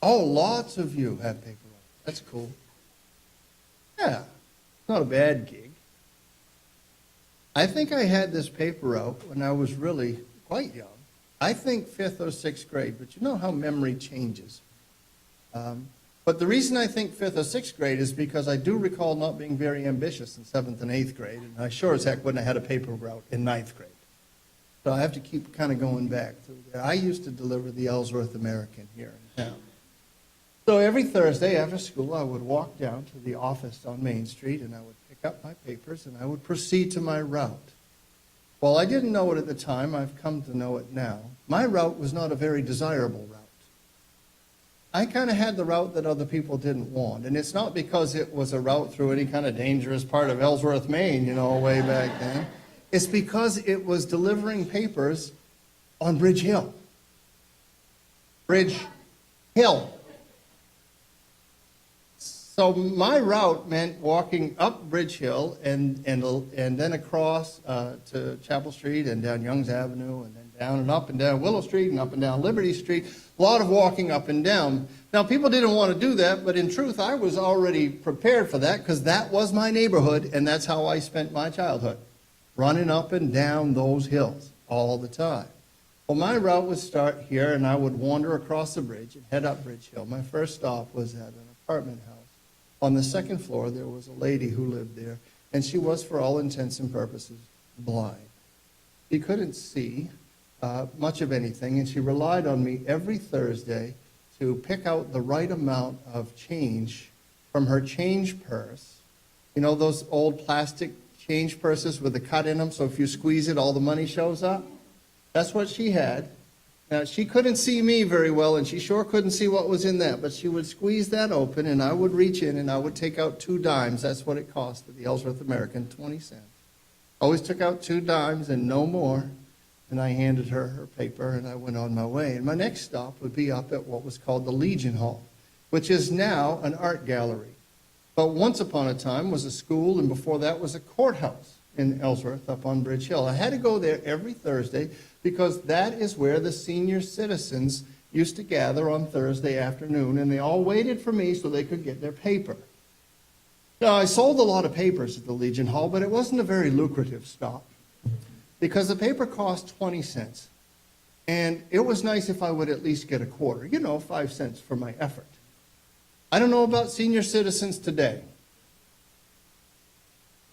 Oh, lots of you have paper route. That's cool. Yeah, it's not a bad gig. I think I had this paper route when I was really quite young. I think 5th or 6th grade, but you know how memory changes. But the reason I think 5th or 6th grade is because I do recall not being very ambitious in 7th and 8th grade, and I sure as heck wouldn't have had a paper route in 9th grade. So I have to keep kind of going back through there. I used to deliver the Ellsworth American here in town. So every Thursday after school, I would walk down to the office on Main Street, and I would pick up my papers, and I would proceed to my route. Well, I didn't know it at the time. I've come to know it now. My route was not a very desirable route. I kind of had the route that other people didn't want, and it's not because it was a route through any kind of dangerous part of Ellsworth, Maine, you know, way back then. It's because it was delivering papers on Bridge Hill. Bridge Hill. So my route meant walking up Bridge Hill and then across to Chapel Street and down Youngs Avenue and then down and up and down Willow Street and up and down Liberty Street. A lot of walking up and down. Now, people didn't want to do that, but in truth, I was already prepared for that because that was my neighborhood, and that's how I spent my childhood, running up and down those hills all the time. Well, my route would start here, and I would wander across the bridge and head up Bridge Hill. My first stop was at an apartment house. On the second floor, there was a lady who lived there, and she was, for all intents and purposes, blind. She couldn't see much of anything, and she relied on me every Thursday to pick out the right amount of change from her change purse. You know those old plastic change purses with a cut in them, so if you squeeze it, all the money shows up? That's what she had. Now, she couldn't see me very well, and she sure couldn't see what was in that, but she would squeeze that open, and I would reach in, and I would take out 2 dimes. That's what it cost at the Ellsworth American, 20 cents. Always took out 2 dimes and no more, and I handed her her paper, and I went on my way. And my next stop would be up at what was called the Legion Hall, which is now an art gallery. But once upon a time was a school, and before that was a courthouse in Ellsworth up on Bridge Hill. I had to go there every Thursday because that is where the senior citizens used to gather on Thursday afternoon, and they all waited for me so they could get their paper. Now, I sold a lot of papers at the Legion Hall, but it wasn't a very lucrative stop because the paper cost 20 cents. And it was nice if I would at least get a quarter, 5 cents for my effort. I don't know about senior citizens today,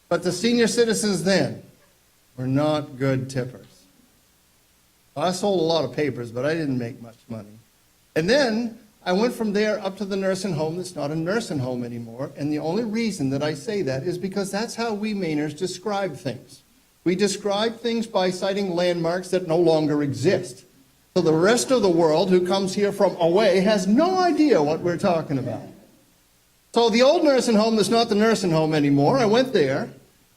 but the senior citizens then were not good tippers. I sold a lot of papers, but I didn't make much money. And then I went from there up to the nursing home that's not a nursing home anymore, and the only reason that I say that is because that's how we Mainers describe things. We describe things by citing landmarks that no longer exist. So the rest of the world who comes here from away has no idea what we're talking about. So the old nursing home that's not the nursing home anymore, I went there.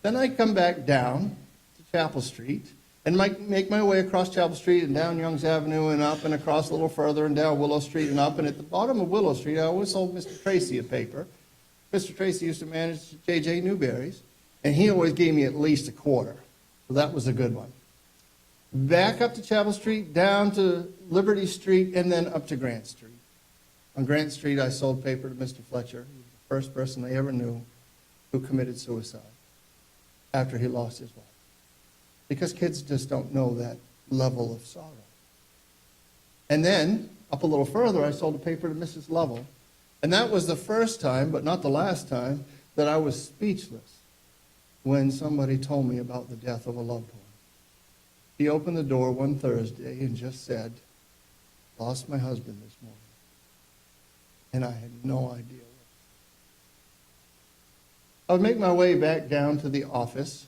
Then I come back down to Chapel Street and make my way across Chapel Street and down Youngs Avenue and up and across a little further and down Willow Street and up. And at the bottom of Willow Street, I always sold Mr. Tracy a paper. Mr. Tracy used to manage J.J. Newberry's, and he always gave me at least a quarter. So that was a good one. Back up to Chapel Street, down to Liberty Street, and then up to Grant Street. On Grant Street, I sold paper to Mr. Fletcher. He was the first person I ever knew who committed suicide after he lost his wife. Because kids just don't know that level of sorrow. And then, up a little further, I sold a paper to Mrs. Lovell. And that was the first time, but not the last time, that I was speechless when somebody told me about the death of a loved one. He opened the door one Thursday and just said, "Lost my husband this morning." And I had no idea. I would make my way back down to the office,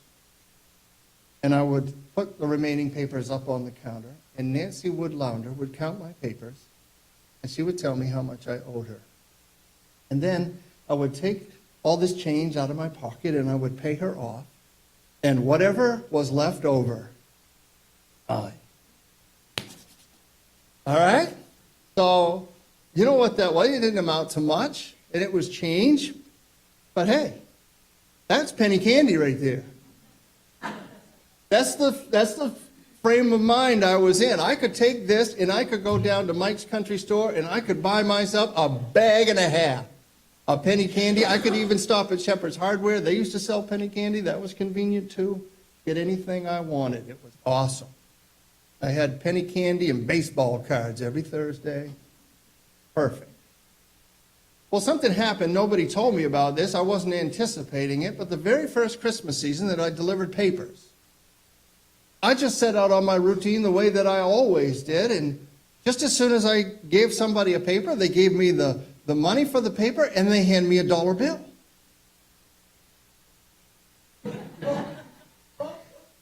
and I would put the remaining papers up on the counter, and Nancy Woodlounder would count my papers, and she would tell me how much I owed her. And then I would take all this change out of my pocket, and I would pay her off, and whatever was left over, all right? So, you know what that was? It didn't amount to much, and it was change. But hey, that's penny candy right there. That's the frame of mind I was in. I could take this and I could go down to Mike's Country Store and I could buy myself a bag and a half of penny candy. I could even stop at Shepherd's Hardware. They used to sell penny candy. That was convenient too. Get anything I wanted. It was awesome. I had penny candy and baseball cards every Thursday. Perfect. Well, something happened. Nobody told me about this. I wasn't anticipating it. But the very first Christmas season that I delivered papers, I just set out on my routine the way that I always did. And just as soon as I gave somebody a paper, they gave me the money for the paper and they hand me a dollar bill.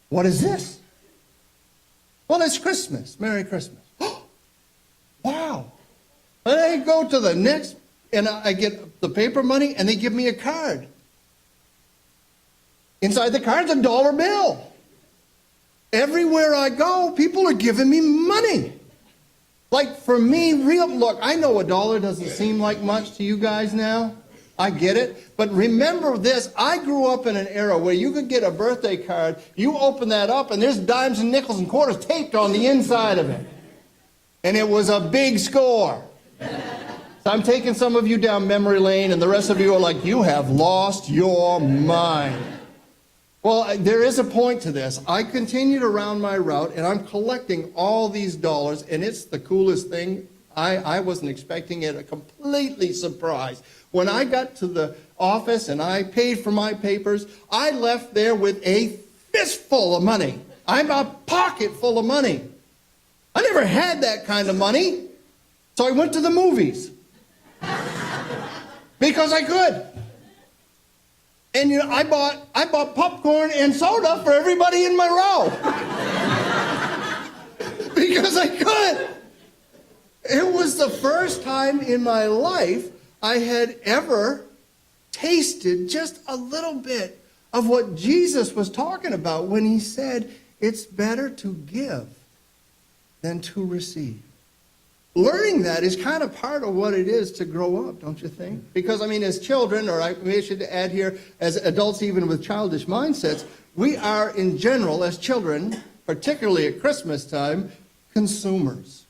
What is this? Well, it's Christmas. Merry Christmas. Wow. And I go to the next, and I get the paper money, and they give me a card. Inside the card's a dollar bill. Everywhere I go, people are giving me money. Like, for me, look, I know a dollar doesn't seem like much to you guys now. I get it. But remember this, I grew up in an era where you could get a birthday card, you open that up, and there's dimes and nickels and quarters taped on the inside of it. And it was a big score. So I'm taking some of you down memory lane, and the rest of you are like, you have lost your mind. Well, there is a point to this. I continued around my route, and I'm collecting all these dollars, and it's the coolest thing. I wasn't expecting it, a completely surprise. When I got to the office and I paid for my papers, I left there with a fistful of money. I'm a pocket full of money. I never had that kind of money, so I went to the movies. Because I could. And you know, I bought popcorn and soda for everybody in my row. Because I could. It was the first time in my life I had ever tasted just a little bit of what Jesus was talking about when he said, it's better to give than to receive. Learning that is kind of part of what it is to grow up, don't you think? Because, I mean, as children, or I should add here, as adults even with childish mindsets, we are in general, as children, particularly at Christmas time, consumers.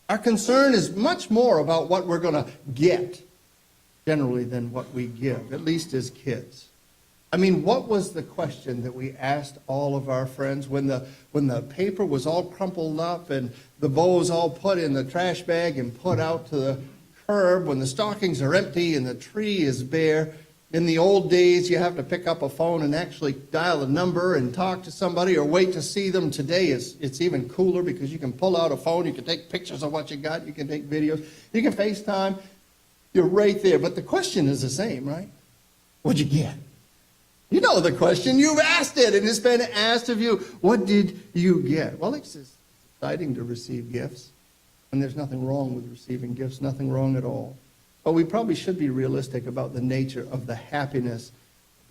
Our concern is much more about what we're going to get, generally, than what we give, at least as kids. I mean, what was the question that we asked all of our friends when the paper was all crumpled up and the bows all put in the trash bag and put out to the curb, when the stockings are empty and the tree is bare? In the old days, you have to pick up a phone and actually dial a number and talk to somebody or wait to see them. Today, it's even cooler because you can pull out a phone, you can take pictures of what you got, you can take videos, you can FaceTime. You're right there. But the question is the same, right? What'd you get? You know the question. You've asked it, and it's been asked of you. What did you get? Well, it's exciting to receive gifts, and there's nothing wrong with receiving gifts, nothing wrong at all. But we probably should be realistic about the nature of the happiness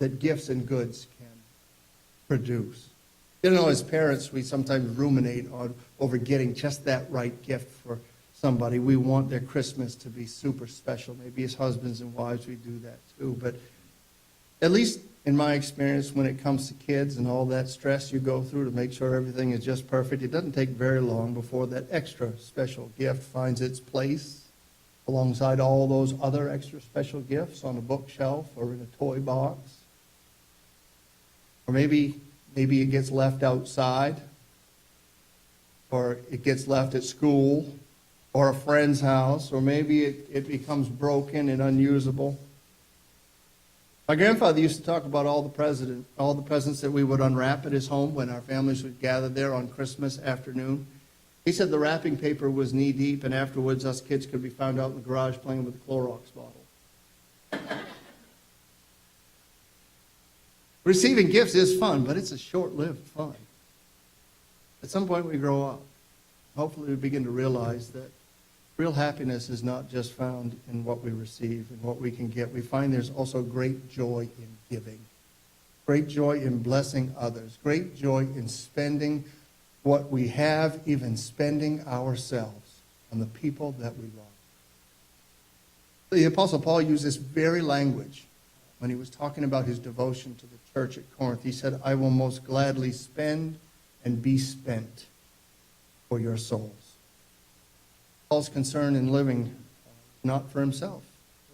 that gifts and goods can produce. You know, as parents, we sometimes ruminate over getting just that right gift for somebody. We want their Christmas to be super special. Maybe as husbands and wives, we do that too. But at least in my experience, when it comes to kids and all that stress you go through to make sure everything is just perfect, it doesn't take very long before that extra special gift finds its place alongside all those other extra special gifts on a bookshelf or in a toy box. Or maybe it gets left outside, or it gets left at school, or a friend's house, or maybe it becomes broken and unusable. My grandfather used to talk about all the presents that we would unwrap at his home when our families would gather there on Christmas afternoon. He said the wrapping paper was knee-deep, and afterwards us kids could be found out in the garage playing with a Clorox bottle. Receiving gifts is fun, but it's a short-lived fun. At some point we grow up. Hopefully we begin to realize that real happiness is not just found in what we receive and what we can get. We find there's also great joy in giving, great joy in blessing others, great joy in spending what we have, even spending ourselves on the people that we love. The Apostle Paul used this very language when he was talking about his devotion to the church at Corinth. He said, I will most gladly spend and be spent. for your souls. Paul's concern in living, not for himself.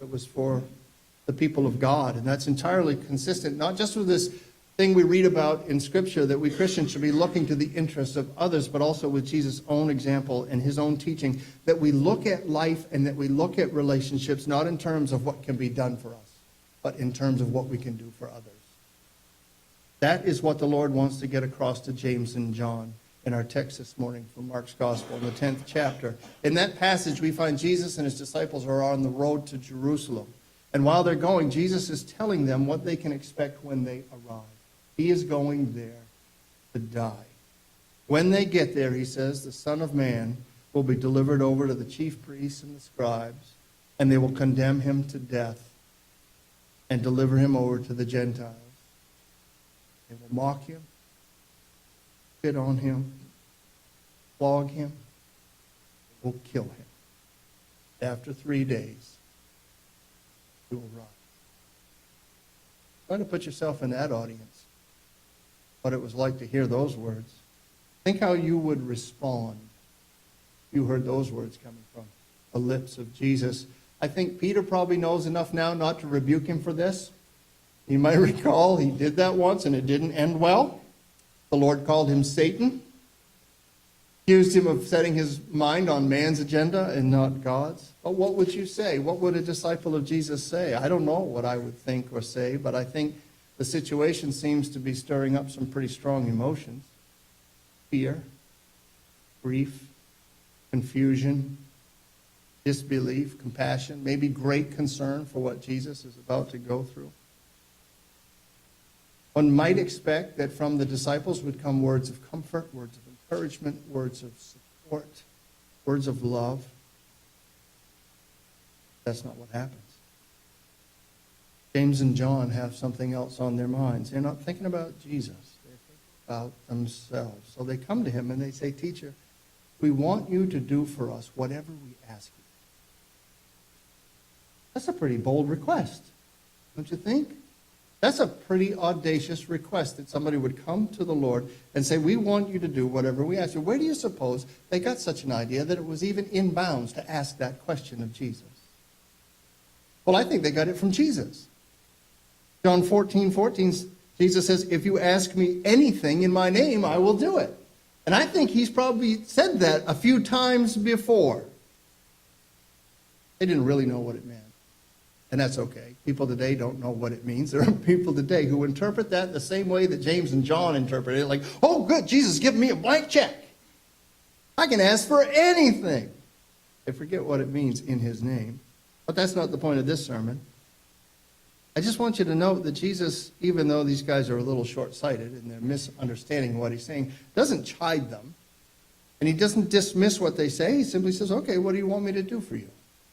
It was for the people of God. And that's entirely consistent, not just with this thing we read about in Scripture that we Christians should be looking to the interests of others, but also with Jesus' own example and his own teaching, that we look at life and that we look at relationships not in terms of what can be done for us, but in terms of what we can do for others. That is what the Lord wants to get across to James and John in our text this morning from Mark's Gospel in the 10th chapter. In that passage, we find Jesus and his disciples are on the road to Jerusalem. And while they're going, Jesus is telling them what they can expect when they arrive. He is going there to die. When they get there, he says, the Son of Man will be delivered over to the chief priests and the scribes, and they will condemn him to death and deliver him over to the Gentiles. They will mock him, spit on him, flog him, they will kill him. After 3 days, he will rise. Try to put yourself in that audience, what it was like to hear those words. Think how you would respond if you heard those words coming from the lips of Jesus. I think Peter probably knows enough now not to rebuke him for this. You might recall he did that once and it didn't end well. The Lord called him Satan, accused him of setting his mind on man's agenda and not God's. But what would you say? What would a disciple of Jesus say? I don't know what I would think or say, but I think the situation seems to be stirring up some pretty strong emotions. Fear, grief, confusion, disbelief, compassion, maybe great concern for what Jesus is about to go through. One might expect that from the disciples would come words of comfort, words of encouragement, words of support, words of love. That's not what happens. James and John have something else on their minds. They're not thinking about Jesus. They're thinking about themselves. So they come to him and they say, Teacher, we want you to do for us whatever we ask you. That's a pretty bold request, don't you think? That's a pretty audacious request that somebody would come to the Lord and say, we want you to do whatever we ask you. Where do you suppose they got such an idea that it was even in bounds to ask that question of Jesus? Well, I think they got it from Jesus. John 14:14, Jesus says, if you ask me anything in my name, I will do it. And I think he's probably said that a few times before. They didn't really know what it meant. And that's okay. People today don't know what it means. There are people today who interpret that the same way that James and John interpreted it. Like, oh, good, Jesus is giving me a blank check. I can ask for anything. They forget what it means in his name. But that's not the point of this sermon. I just want you to note that Jesus, even though these guys are a little short-sighted and they're misunderstanding what he's saying, doesn't chide them. And he doesn't dismiss what they say. He simply says, okay, what do you want me to do for you?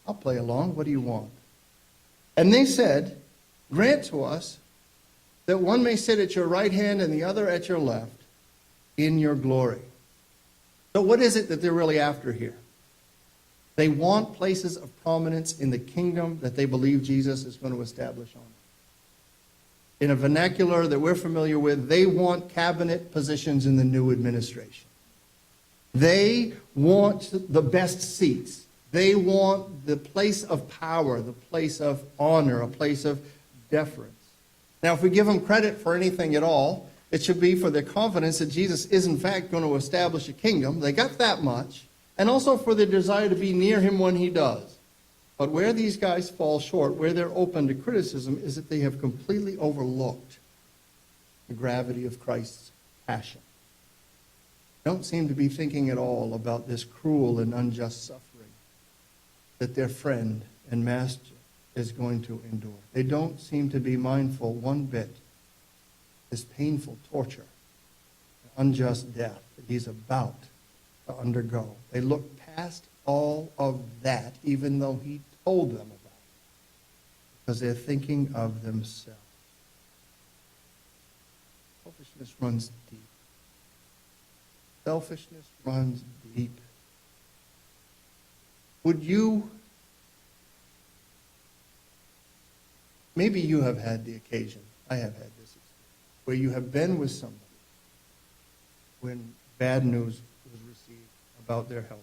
I'll play along. What do you want? And they said, grant to us that one may sit at your right hand and the other at your left in your glory. So what is it that they're really after here? They want places of prominence in the kingdom that they believe Jesus is going to establish on. In a vernacular that we're familiar with, they want cabinet positions in the new administration. They want the best seats. They want the place of power, the place of honor, a place of deference. Now, if we give them credit for anything at all, it should be for their confidence that Jesus is in fact going to establish a kingdom. They got that much. And also for their desire to be near him when he does. But where these guys fall short, where they're open to criticism, is that they have completely overlooked the gravity of Christ's passion. Don't seem to be thinking at all about this cruel and unjust suffering that their friend and master is going to endure. They don't seem to be mindful one bit this painful torture, unjust death that he's about to undergo. They look past all of that, even though he told them about it, because they're thinking of themselves. Selfishness runs deep. Selfishness runs deep. Would you, maybe you have had the occasion, I have had this experience, where you have been with somebody when bad news was received, about their health,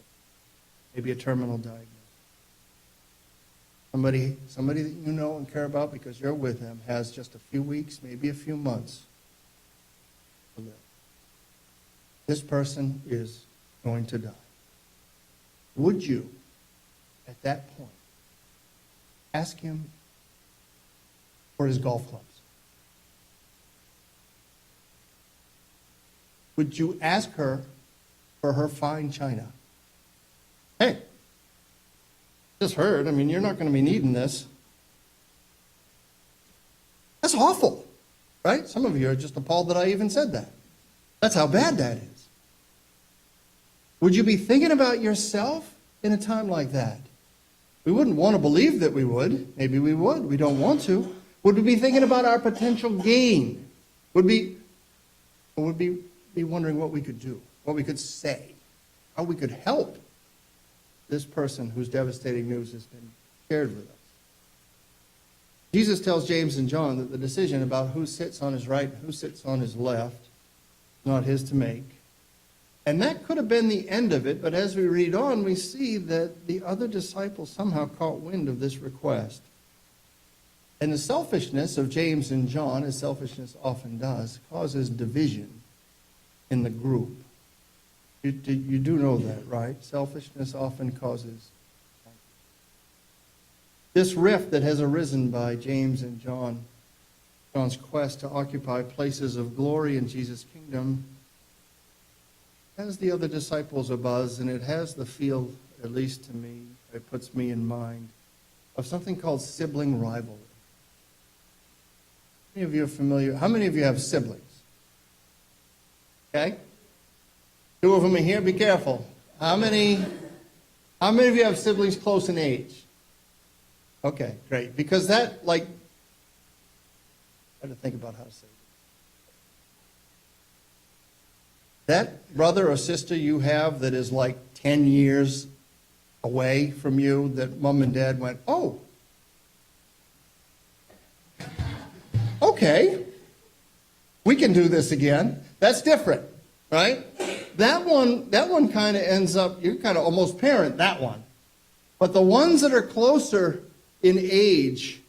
maybe a terminal diagnosis. Somebody that you know and care about because you're with them has just a few weeks, maybe a few months to live. This person is going to die. Would you, at that point, ask him for his golf clubs? Would you ask her for her fine china? Hey, just heard, you're not going to be needing this. That's awful, right? Some of you are just appalled that I even said that. That's how bad that is. Would you be thinking about yourself in a time like that? We wouldn't want to believe that we would. Maybe we would. We don't want to. Would we be thinking about our potential gain? Would we be wondering what we could do, what we could say, how we could help this person whose devastating news has been shared with us? Jesus tells James and John that the decision about who sits on his right and who sits on his left is not his to make. And that could have been the end of it, but as we read on, we see that the other disciples somehow caught wind of this request. And the selfishness of James and John, as selfishness often does, causes division in the group. You do know that, right? Selfishness often causes. This rift that has arisen by James and John's quest to occupy places of glory in Jesus' kingdom, has the other disciples abuzz, and it has the feel, at least to me, it puts me in mind, of something called sibling rivalry. How many of you are familiar? How many of you have siblings? Okay? 2 of them are here. Be careful. How many of you have siblings close in age? Okay, great. Because that, I had to think about how to say it. That brother or sister you have that is 10 years away from you, that mom and dad went, oh, okay, we can do this again. That's different, right? That one kind of ends up, you kind of almost parent that one. But the ones that are closer in age,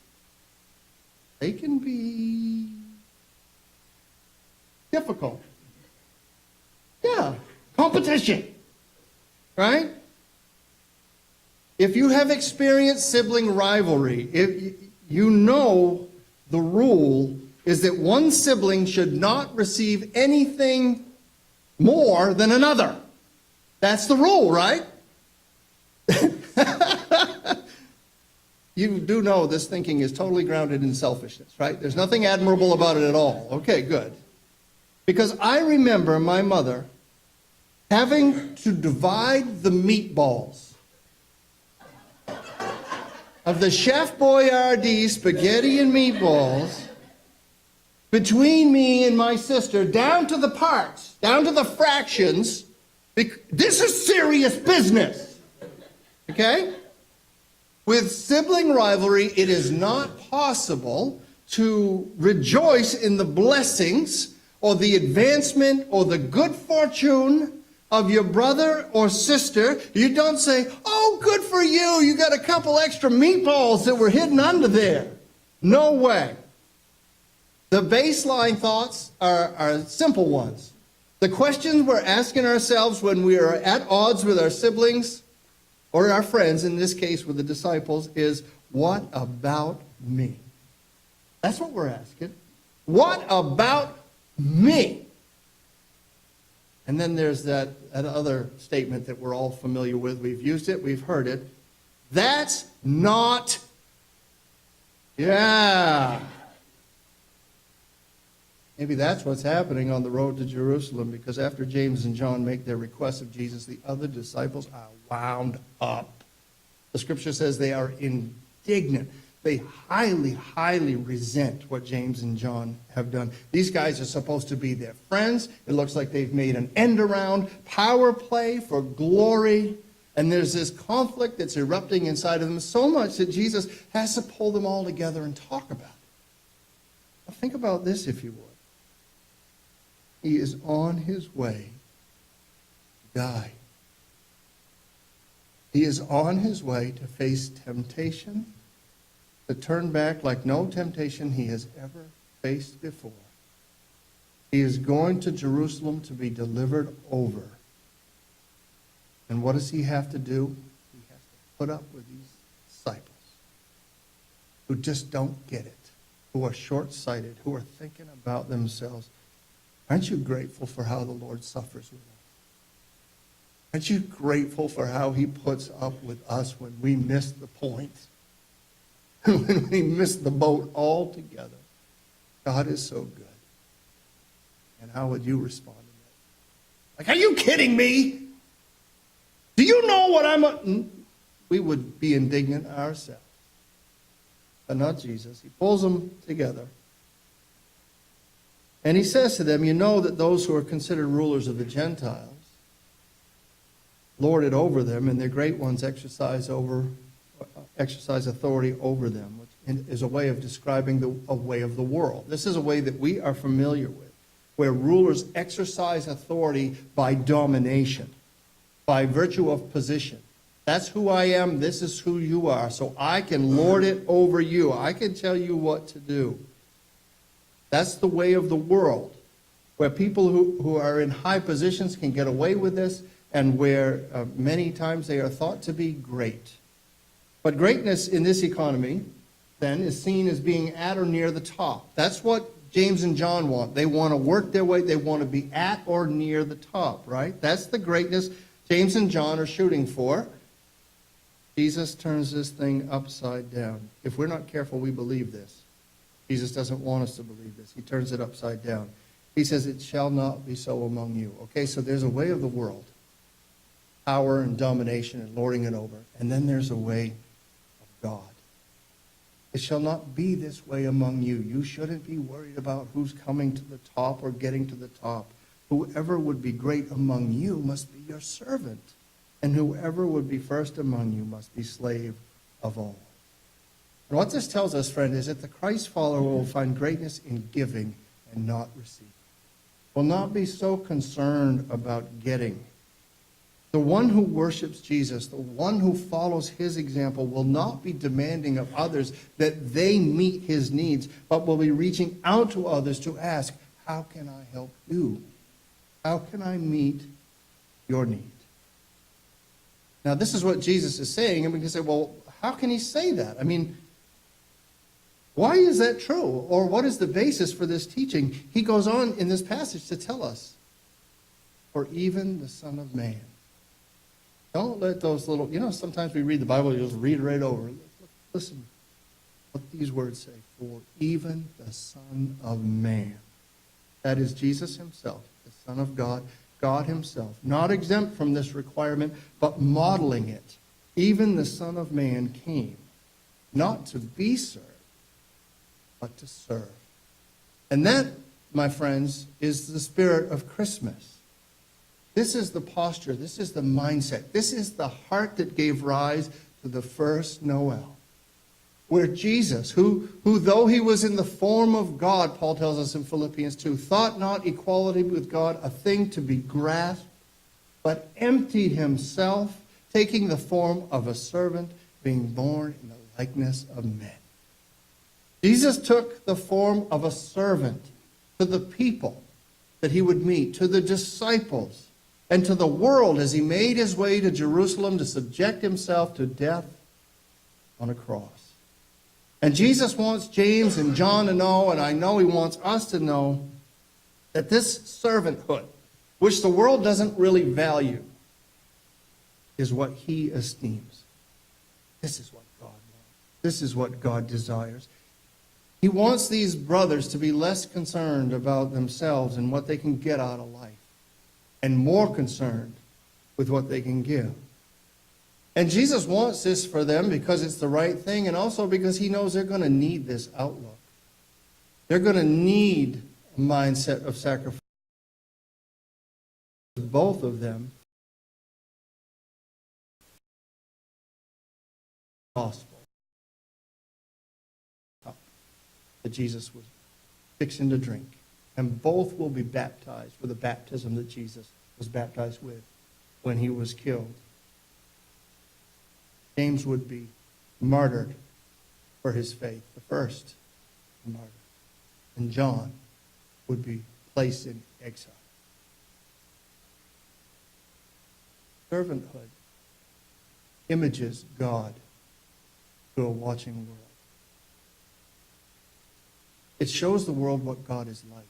they can be difficult. Yeah, competition, right? If you have experienced sibling rivalry, if you know the rule is that one sibling should not receive anything more than another. That's the rule, right? You do know this thinking is totally grounded in selfishness, right? There's nothing admirable about it at all. Okay, good. Because I remember my mother having to divide the meatballs of the Chef Boyardee spaghetti and meatballs between me and my sister down to the parts, down to the fractions. This is serious business. Okay? With sibling rivalry, it is not possible to rejoice in the blessings or the advancement or the good fortune of your brother or sister. You don't say, oh, good for you, you got a couple extra meatballs that were hidden under there. No way. The baseline thoughts are simple ones. The questions we're asking ourselves when we are at odds with our siblings or our friends, in this case with the disciples, is, what about me? That's what we're asking. What about me? And then there's that other statement that we're all familiar with. We've used it, we've heard it. That's not, yeah. Maybe that's what's happening on the road to Jerusalem, because after James and John make their request of Jesus, the other disciples are wound up. The scripture says they are indignant. They highly, highly resent what James and John have done. These guys are supposed to be their friends. It looks like they've made an end around power play for glory. And there's this conflict that's erupting inside of them so much that Jesus has to pull them all together and talk about it. Now think about this, if you would. He is on his way to die. He is on his way to face temptation, to turn back like no temptation he has ever faced before. He is going to Jerusalem to be delivered over. And what does he have to do? He has to put up with these disciples who just don't get it, who are short-sighted, who are thinking about themselves. Aren't you grateful for how the Lord suffers with us? Aren't you grateful for how he puts up with us when we miss the point? When we miss the boat altogether? God is so good. And how would you respond to that? Like, are you kidding me? Do you know what I'm... We would be indignant ourselves. But not Jesus. He pulls them together. And he says to them, you know that those who are considered rulers of the Gentiles lord it over them, and their great ones exercise authority over them, which is a way of describing a way of the world. This is a way that we are familiar with, where rulers exercise authority by domination, by virtue of position. That's who I am, this is who you are, so I can lord it over you. I can tell you what to do. That's the way of the world, where people who are in high positions can get away with this, and where many times they are thought to be great. But greatness in this economy, then, is seen as being at or near the top. That's what James and John want. They want to work their way. They want to be at or near the top, right? That's the greatness James and John are shooting for. Jesus turns this thing upside down. If we're not careful, we believe this. Jesus doesn't want us to believe this. He turns it upside down. He says, it shall not be so among you. Okay, so there's a way of the world. Power and domination and lording it over. And then there's a way of God. It shall not be this way among you. You shouldn't be worried about who's coming to the top or getting to the top. Whoever would be great among you must be your servant. And whoever would be first among you must be slave of all. And what this tells us, friend, is that the Christ follower will find greatness in giving and not receiving. Will not be so concerned about getting. The one who worships Jesus, the one who follows his example, will not be demanding of others that they meet his needs, but will be reaching out to others to ask, how can I help you? How can I meet your need? Now, this is what Jesus is saying, and we can say, well, how can he say that? I mean, why is that true? Or what is the basis for this teaching? He goes on in this passage to tell us, for even the Son of Man. Don't let those little, sometimes we read the Bible, you just read it right over. Listen what these words say. For even the Son of Man. That is Jesus himself, the Son of God, God himself. Not exempt from this requirement, but modeling it. Even the Son of Man came, not to be served, but to serve. And that, my friends, is the spirit of Christmas. This is the posture, this is the mindset, this is the heart that gave rise to the first Noel. Where Jesus, who though he was in the form of God, Paul tells us in Philippians 2, thought not equality with God a thing to be grasped, but emptied himself, taking the form of a servant, being born in the likeness of men. Jesus took the form of a servant to the people that he would meet, to the disciples, and to the world as he made his way to Jerusalem to subject himself to death on a cross. And Jesus wants James and John to know, and I know he wants us to know, that this servanthood, which the world doesn't really value, is what he esteems. This is what God wants. This is what God desires. He wants these brothers to be less concerned about themselves and what they can get out of life, and more concerned with what they can give. And Jesus wants this for them because it's the right thing, and also because he knows they're going to need this outlook. They're going to need a mindset of sacrifice. Both of them, gospel that Jesus was fixing to drink. And both will be baptized with the baptism that Jesus was baptized with when he was killed. James would be martyred for his faith, the first martyr. And John would be placed in exile. Servanthood images God to a watching world. It shows the world what God is like.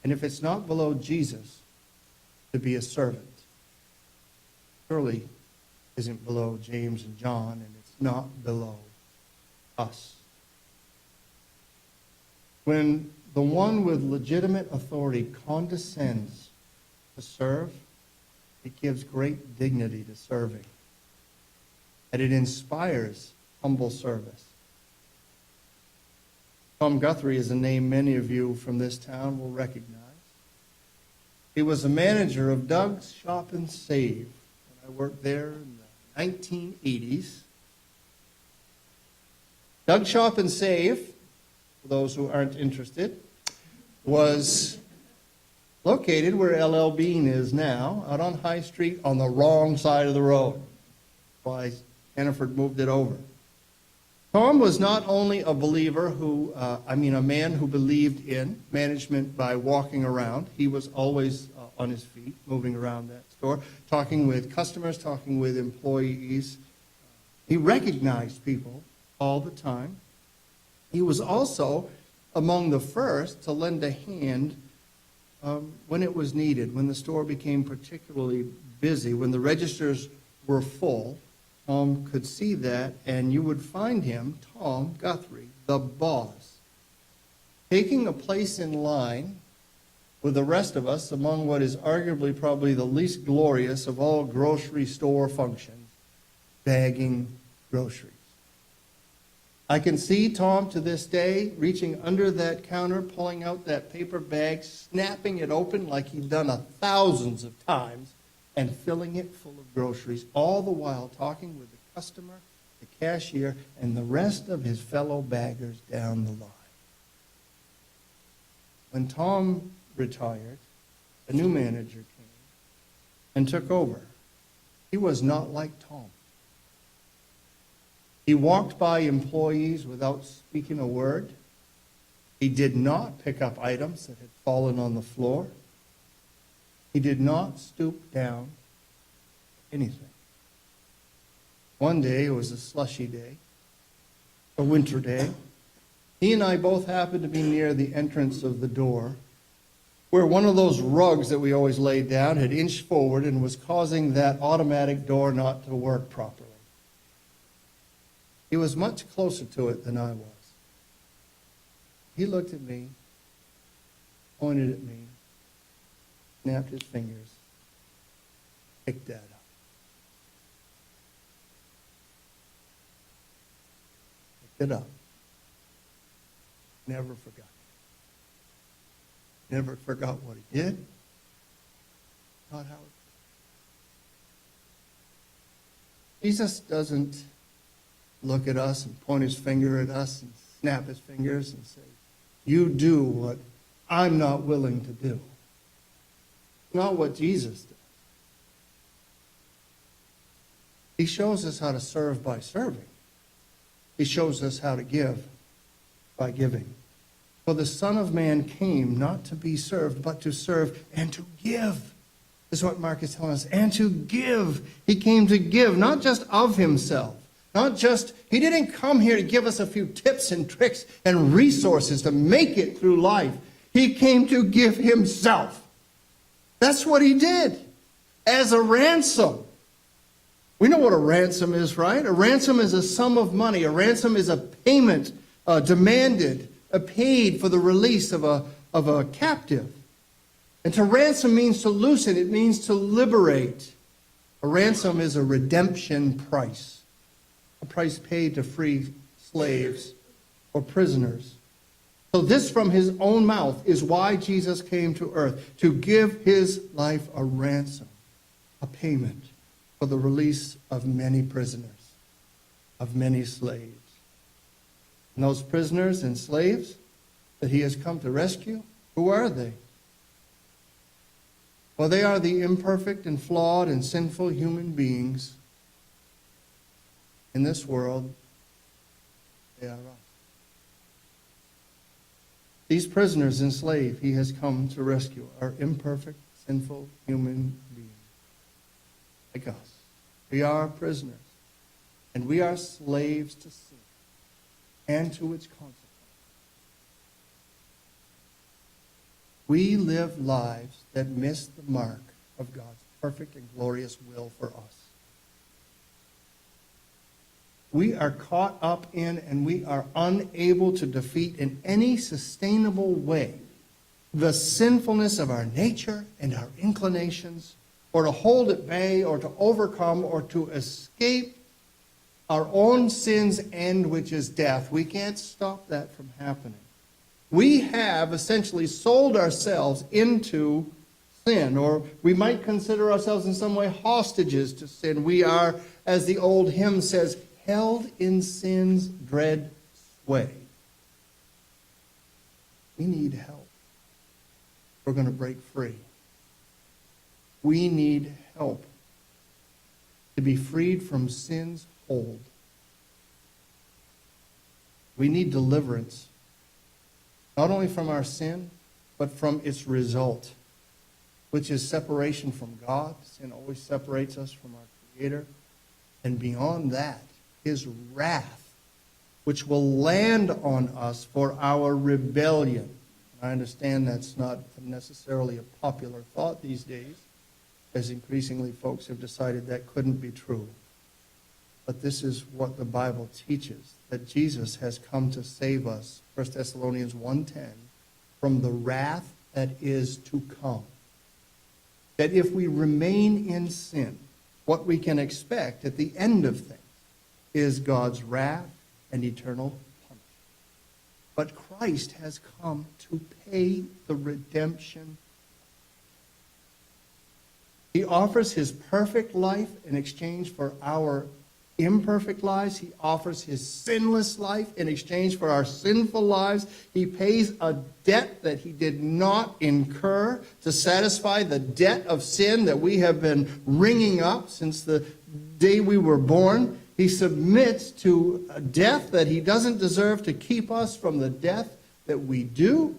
And if it's not below Jesus to be a servant, surely isn't below James and John, and it's not below us. When the one with legitimate authority condescends to serve, it gives great dignity to serving. And it inspires humble service. Tom Guthrie is a name many of you from this town will recognize. He was a manager of Doug's Shop and Save when I worked there in the 1980s. Doug's Shop and Save, for those who aren't interested, was located where LL Bean is now, out on High Street on the wrong side of the road. That's why Hannaford moved it over. Tom was not only a believer a man who believed in management by walking around. He was always on his feet, moving around that store, talking with customers, talking with employees. He recognized people all the time. He was also among the first to lend a hand when it was needed, when the store became particularly busy, when the registers were full. Tom could see that, and you would find him, Tom Guthrie, the boss, taking a place in line with the rest of us among what is arguably probably the least glorious of all grocery store functions, bagging groceries. I can see Tom to this day reaching under that counter, pulling out that paper bag, snapping it open like he'd done thousands of times, and filling it full of groceries, all the while talking with the customer, the cashier, and the rest of his fellow baggers down the line. When Tom retired, a new manager came and took over. He was not like Tom. He walked by employees without speaking a word. He did not pick up items that had fallen on the floor. He did not stoop down anything. One day, it was a slushy day, a winter day. He and I both happened to be near the entrance of the door, where one of those rugs that we always laid down had inched forward and was causing that automatic door not to work properly. He was much closer to it than I was. He looked at me, pointed at me, snapped his fingers, picked that up. Picked it up. Never forgot. Never forgot what he did. Not how it. Jesus doesn't look at us and point his finger at us and snap his fingers and say, "You do what I'm not willing to do." Not what Jesus did. He shows us how to serve by serving. He shows us how to give by giving. For the Son of Man came not to be served, but to serve and to give. This is what Mark is telling us. And to give. He came to give, not just of himself. He didn't come here to give us a few tips and tricks and resources to make it through life. He came to give himself. That's what he did. As a ransom. We know what a ransom is, right? A ransom is a sum of money. A ransom is a payment demanded, paid for the release of a captive. And to ransom means to loosen. It means to liberate. A ransom is a redemption price. A price paid to free slaves or prisoners. So this from his own mouth is why Jesus came to earth, to give his life a ransom, a payment for the release of many prisoners, of many slaves. And those prisoners and slaves that he has come to rescue, who are they? Well, they are the imperfect and flawed and sinful human beings in this world, they are us. These prisoners enslaved, he has come to rescue, are imperfect, sinful human beings like us. We are prisoners, and we are slaves to sin and to its consequences. We live lives that miss the mark of God's perfect and glorious will for us. We are caught up in and we are unable to defeat in any sustainable way the sinfulness of our nature and our inclinations, or to hold at bay, or to overcome, or to escape our own sin's end, which is death. We can't stop that from happening. We have essentially sold ourselves into sin, or we might consider ourselves in some way hostages to sin. We are, as the old hymn says, held in sin's dread sway. We need help. We're going to break free. We need help to be freed from sin's hold. We need deliverance, not only from our sin, but from its result, which is separation from God. Sin always separates us from our Creator. And beyond that, his wrath, which will land on us for our rebellion. I understand that's not necessarily a popular thought these days, as increasingly folks have decided that couldn't be true. But this is what the Bible teaches, that Jesus has come to save us, 1 Thessalonians 1:10, from the wrath that is to come. That if we remain in sin, what we can expect at the end of things is God's wrath and eternal punishment. But Christ has come to pay the redemption. He offers his perfect life in exchange for our imperfect lives. He offers his sinless life in exchange for our sinful lives. He pays a debt that he did not incur to satisfy the debt of sin that we have been ringing up since the day we were born. He submits to a death that he doesn't deserve to keep us from the death that we do.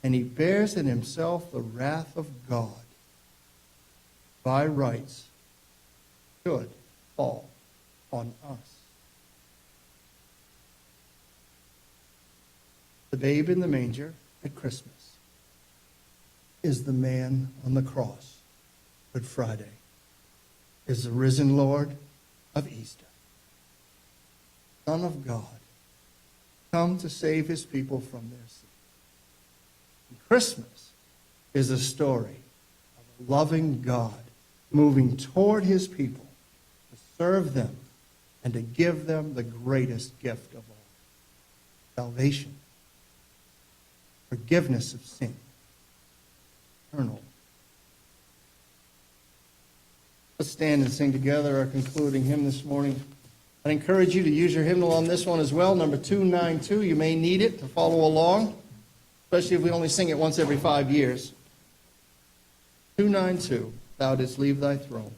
And he bears in himself the wrath of God. By rights, should fall on us. The babe in the manger at Christmas is the man on the cross, Good Friday, is the risen Lord of Easter. Son of God, come to save his people from their sin. And Christmas is a story of a loving God moving toward his people to serve them and to give them the greatest gift of all: salvation, forgiveness of sin, eternal. Let's stand and sing together our concluding hymn this morning. I'd encourage you to use your hymnal on this one as well, number 292. You may need it to follow along, especially if we only sing it once every 5 years. 292, Thou didst leave thy throne.